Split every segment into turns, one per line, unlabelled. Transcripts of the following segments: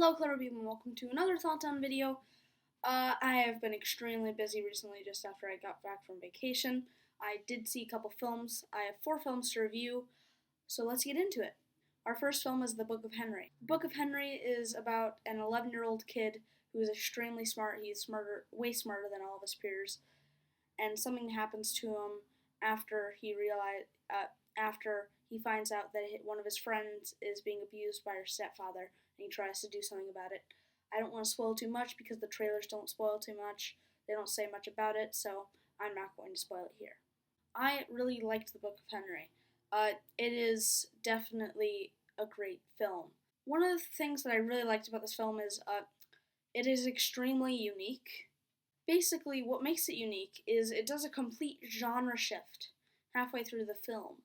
Hello, clever people, and welcome to another Thoughts on video. I have been extremely busy recently just after I got back from vacation. I did see a couple films. I have 4 films to review, so let's get into it. Our first film is The Book of Henry. The Book of Henry is about an 11-year-old kid who is extremely smart. He's way smarter than all of his peers, and something happens to him after after he finds out that one of his friends is being abused by her stepfather, and he tries to do something about it. I don't want to spoil too much because the trailers don't spoil too much. They don't say much about it, so I'm not going to spoil it here. I really liked The Book of Henry. It is definitely a great film. One of the things that I really liked about this film is it is extremely unique. Basically, what makes it unique is it does a complete genre shift halfway through the film.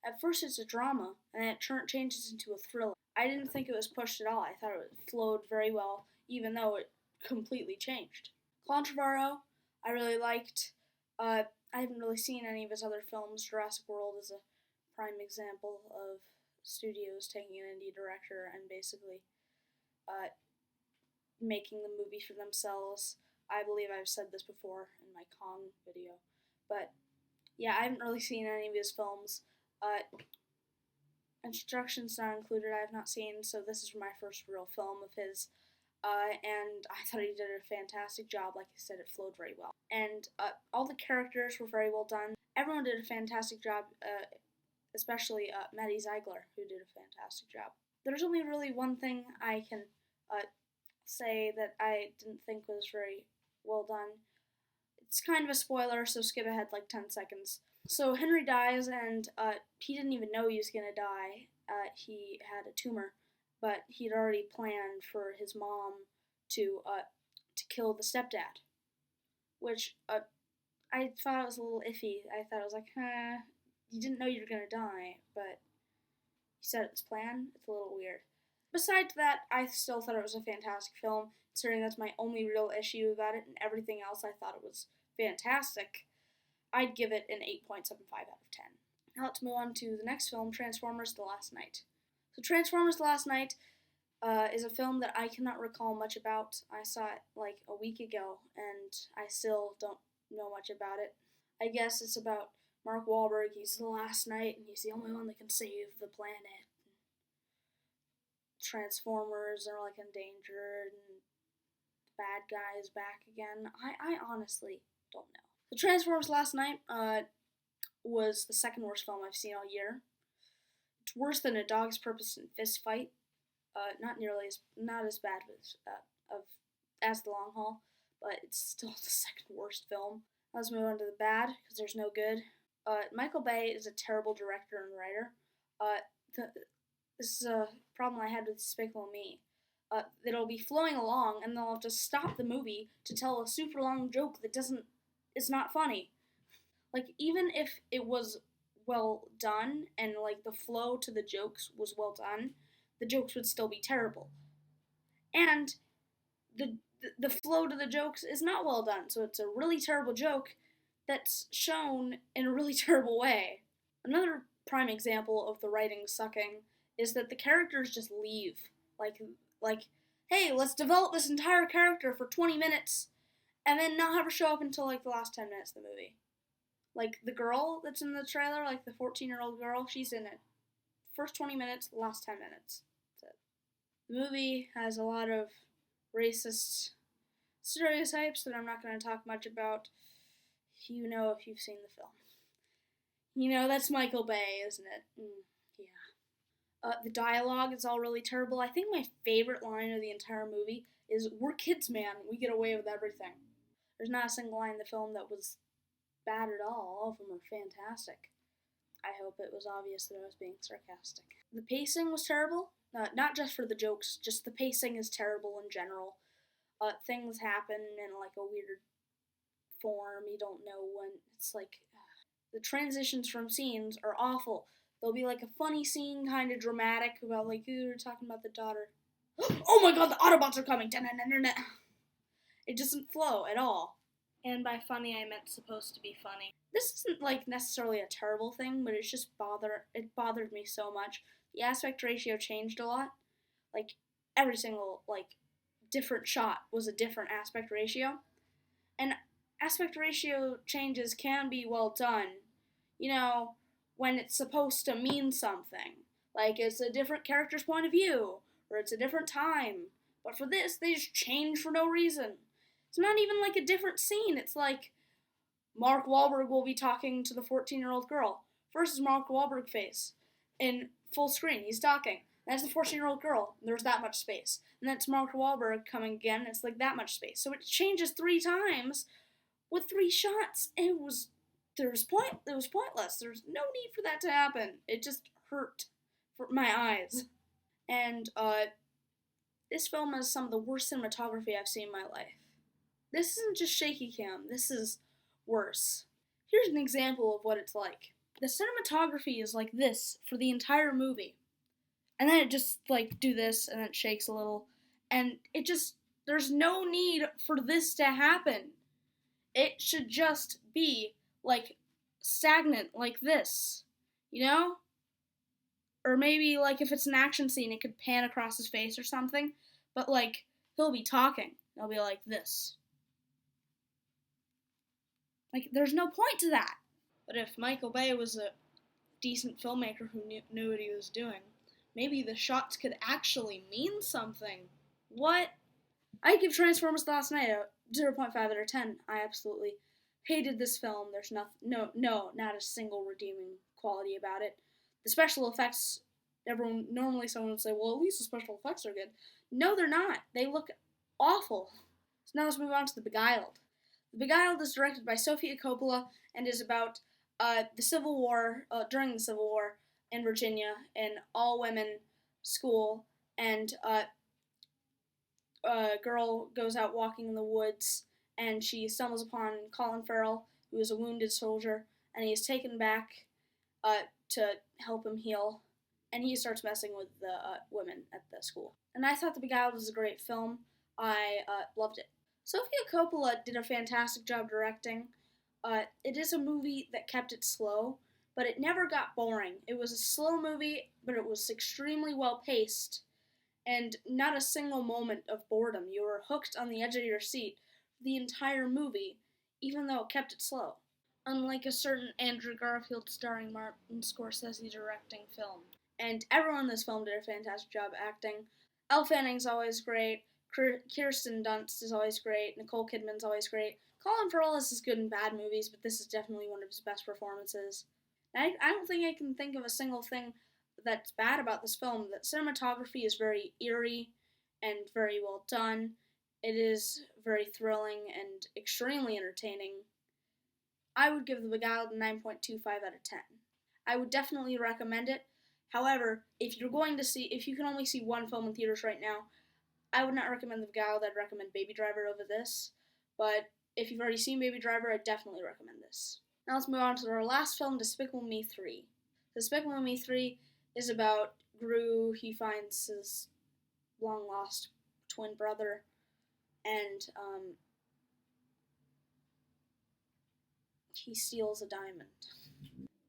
At first it's a drama, and then it changes into a thriller. I didn't think it was pushed at all. I thought it flowed very well, even though it completely changed. Claude Trevorrow, I really liked. I haven't really seen any of his other films. Jurassic World is a prime example of studios taking an indie director and basically making the movie for themselves. I believe I've said this before in my Kong video. But yeah, I haven't really seen any of his films. Instructions not included, I have not seen, so this is my first real film of his. And I thought he did a fantastic job. Like I said, it flowed very well. And all the characters were very well done. Everyone did a fantastic job, especially Maddie Ziegler, who did a fantastic job. There's only really one thing I can say that I didn't think was very well done. It's kind of a spoiler, so skip ahead like 10 seconds. So Henry dies, and he didn't even know he was going to die. He had a tumor, but he'd already planned for his mom to kill the stepdad, which I thought it was a little iffy. I thought it was like, you didn't know you were going to die, but he said it was planned. It's a little weird. Besides that, I still thought it was a fantastic film, considering that's my only real issue about it, and everything else I thought it was fantastic. I'd give it an 8.75 out of 10. Now let's move on to the next film, Transformers: The Last Knight. So Transformers: The Last Knight is a film that I cannot recall much about. I saw it like a week ago, and I still don't know much about it. I guess it's about Mark Wahlberg. He's the last knight, and he's the only one that can save the planet. Transformers are like endangered, and the bad guy is back again. I honestly don't know. The Transformers: Last Knight was the second worst film I've seen all year. It's worse than A Dog's Purpose and Fist Fight. Not as bad as The Long Haul, but it's still the second worst film. Let's move on to the bad, because there's no good. Michael Bay is a terrible director and writer. This is a problem I had with Despicable Me. It'll be flowing along, and they'll have to stop the movie to tell a super long joke that it's not funny. Like, even if it was well done, and like the flow to the jokes was well done, the jokes would still be terrible. And the flow to the jokes is not well done, so it's a really terrible joke that's shown in a really terrible way. Another prime example of the writing sucking is that the characters just leave. Like, hey, let's develop this entire character for 20 minutes, and then not have her show up until like the last 10 minutes of the movie. Like the girl that's in the trailer, like the 14-year-old girl, she's in it. First 20 minutes, last 10 minutes. That's it. The movie has a lot of racist stereotypes that I'm not going to talk much about. You know if you've seen the film. You know, that's Michael Bay, isn't it? Yeah. The dialogue is all really terrible. I think my favorite line of the entire movie is, "We're kids, man. We get away with everything." There's not a single line in the film that was bad at all. All of them were fantastic. I hope it was obvious that I was being sarcastic. The pacing was terrible. Not just for the jokes, just the pacing is terrible in general. Things happen in like a weird form. You don't know when. It's like, the transitions from scenes are awful. There'll be like a funny scene, kind of dramatic, about like, we're talking about the daughter. Oh my god, the Autobots are coming! It doesn't flow at all. And by funny, I meant supposed to be funny. This isn't like necessarily a terrible thing, but it bothered me so much. The aspect ratio changed a lot. Like, every single different shot was a different aspect ratio, and aspect ratio changes can be well done, you know, when it's supposed to mean something. Like it's a different character's point of view, or it's a different time. But for this, they just change for no reason. It's not even like a different scene. It's like Mark Wahlberg will be talking to the 14-year-old girl versus Mark Wahlberg face in full screen. He's talking. That's the 14-year-old girl. There's that much space. And that's Mark Wahlberg coming again. It's like that much space. So it changes 3 times with 3 shots. It was pointless. There's no need for that to happen. It just hurt for my eyes. And this film has some of the worst cinematography I've seen in my life. This isn't just shaky cam. This is worse. Here's an example of what it's like. The cinematography is like this for the entire movie. And then it just do this and then it shakes a little. And it just, there's no need for this to happen. It should just be stagnant like this. You know? Or maybe if it's an action scene it could pan across his face or something. But he'll be talking. It'll be like this. There's no point to that. But if Michael Bay was a decent filmmaker who knew what he was doing, maybe the shots could actually mean something. What? I give Transformers The Last Night a 0.5 out of 10. I absolutely hated this film. There's not a single redeeming quality about it. The special effects, someone would say, well, at least the special effects are good. No, they're not. They look awful. So now let's move on to The Beguiled. The Beguiled is directed by Sofia Coppola and is about the Civil War, during the Civil War in Virginia, an all-women school, and a girl goes out walking in the woods, and she stumbles upon Colin Farrell, who is a wounded soldier, and he is taken back to help him heal, and he starts messing with the women at the school. And I thought The Beguiled was a great film. I loved it. Sofia Coppola did a fantastic job directing. It is a movie that kept it slow, but it never got boring. It was a slow movie, but it was extremely well paced, and not a single moment of boredom. You were hooked on the edge of your seat for the entire movie, even though it kept it slow. Unlike a certain Andrew Garfield starring Martin Scorsese directing film. And everyone in this film did a fantastic job acting. Elle Fanning's always great. Kirsten Dunst is always great. Nicole Kidman's always great. Colin Farrell is good in bad movies, but this is definitely one of his best performances. I don't think I can think of a single thing that's bad about this film. The cinematography is very eerie and very well done. It is very thrilling and extremely entertaining. I would give The Beguiled a 9.25 out of 10. I would definitely recommend it. However, if you can only see one film in theaters right now, I would not recommend The Beguiled. I'd recommend Baby Driver over this. But if you've already seen Baby Driver, I'd definitely recommend this. Now let's move on to our last film, Despicable Me 3. Despicable Me 3 is about Gru. He finds his long-lost twin brother, and he steals a diamond.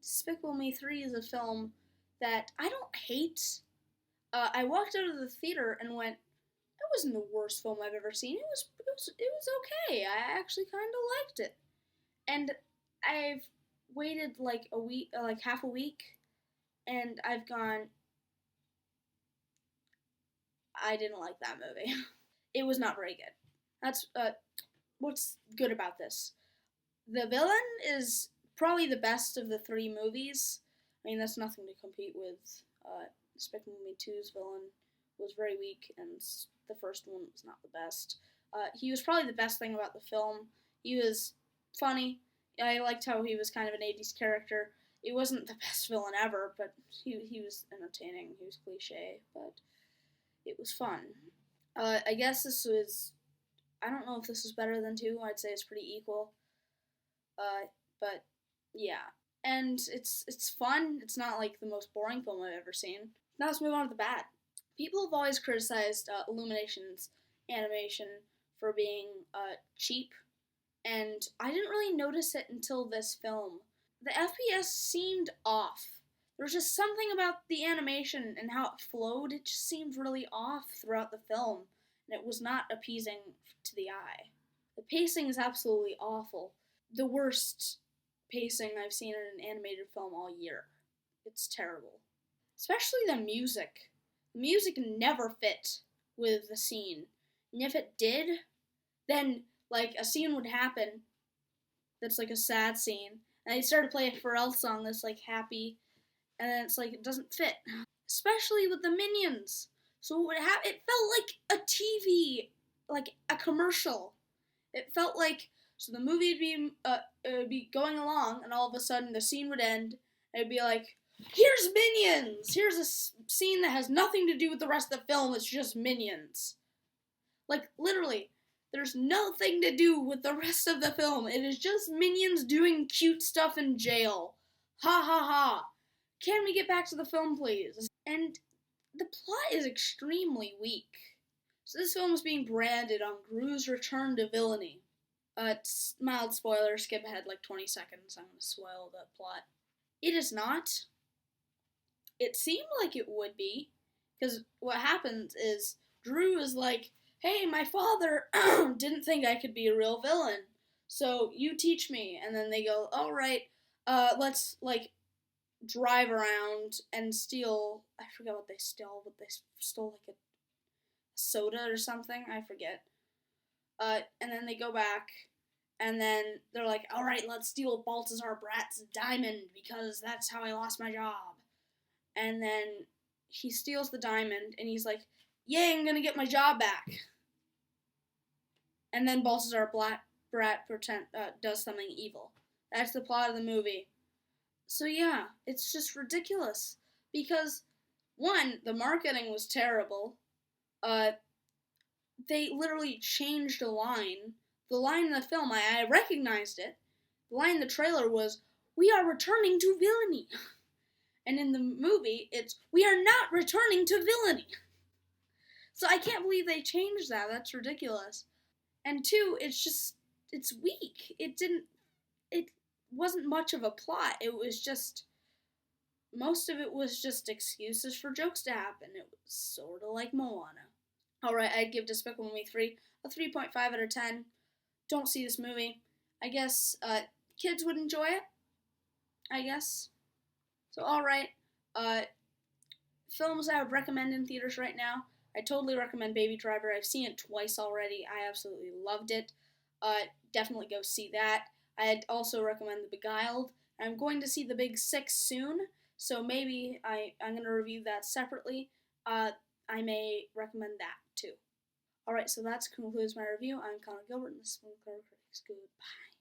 Despicable Me 3 is a film that I don't hate. I walked out of the theater and went, that wasn't the worst film I've ever seen. It was okay. I actually kind of liked it. And I've waited a week, half a week, and I've gone, I didn't like that movie. It was not very good. That's what's good about this. The villain is probably the best of the 3 movies. I mean, that's nothing to compete with. Despicable Me 2's villain was very weak, and the first one was not the best. He was probably the best thing about the film. He was funny. I liked how he was kind of an 80s character. It wasn't the best villain ever, but he was entertaining. He was cliche, but it was fun. I guess this was, I don't know if this is better than 2. I'd say it's pretty equal. But yeah. And it's fun. It's not the most boring film I've ever seen. Now let's move on to the bad. People have always criticized Illumination's animation for being cheap, and I didn't really notice it until this film. The FPS seemed off. There was just something about the animation and how it flowed. It just seemed really off throughout the film, and it was not appeasing to the eye. The pacing is absolutely awful. The worst pacing I've seen in an animated film all year. It's terrible. Especially the music. The music never fit with the scene. And if it did, then like a scene would happen that's like a sad scene, and they start to play a Pharrell song that's like happy, and then it's like it doesn't fit. Especially with the minions. So it felt like a TV, like a commercial. It felt like so the movie would be going along, and all of a sudden the scene would end, and it'd be like, "Here's minions. Here's a scene that has nothing to do with the rest of the film. It's just minions." Like literally, there's nothing to do with the rest of the film. It is just minions doing cute stuff in jail. Ha ha ha. Can we get back to the film, please? And the plot is extremely weak. So this film is being branded on Gru's return to villainy. Mild spoiler, skip ahead like 20 seconds. I'm going to spoil the plot. It is not. It seemed like it would be. Because what happens is, Drew is like, hey, my father didn't think I could be a real villain. So you teach me. And then they go, all right, let's like drive around and steal. I forget what they stole, but they stole like a soda or something. I forget. And then they go back, and then they're like, all right, let's steal Baltazar Brat's diamond because that's how I lost my job. And then he steals the diamond, and he's like, yay, I'm gonna get my job back. And then Baltazar Brat does something evil. That's the plot of the movie. So yeah, it's just ridiculous. Because, one, the marketing was terrible. They literally changed a line. The line in the film, I recognized it. The line in the trailer was, we are returning to villainy. And in the movie, it's, we are not returning to villainy. So I can't believe they changed that. That's ridiculous. And two, it's weak. It wasn't much of a plot. It was just, most of it was just excuses for jokes to happen. It was sort of like Moana. Alright, I'd give Despicable Me 3 a 3.5 out of 10. Don't see this movie. I guess kids would enjoy it. I guess. So, alright. Films I would recommend in theaters right now. I totally recommend Baby Driver. I've seen it twice already. I absolutely loved it. Definitely go see that. I'd also recommend The Beguiled. I'm going to see The Big Sick soon, so maybe I'm going to review that separately. I may recommend that too. Alright, so that concludes my review. I'm Connor Gilbert, and this is Connor Critics. Goodbye.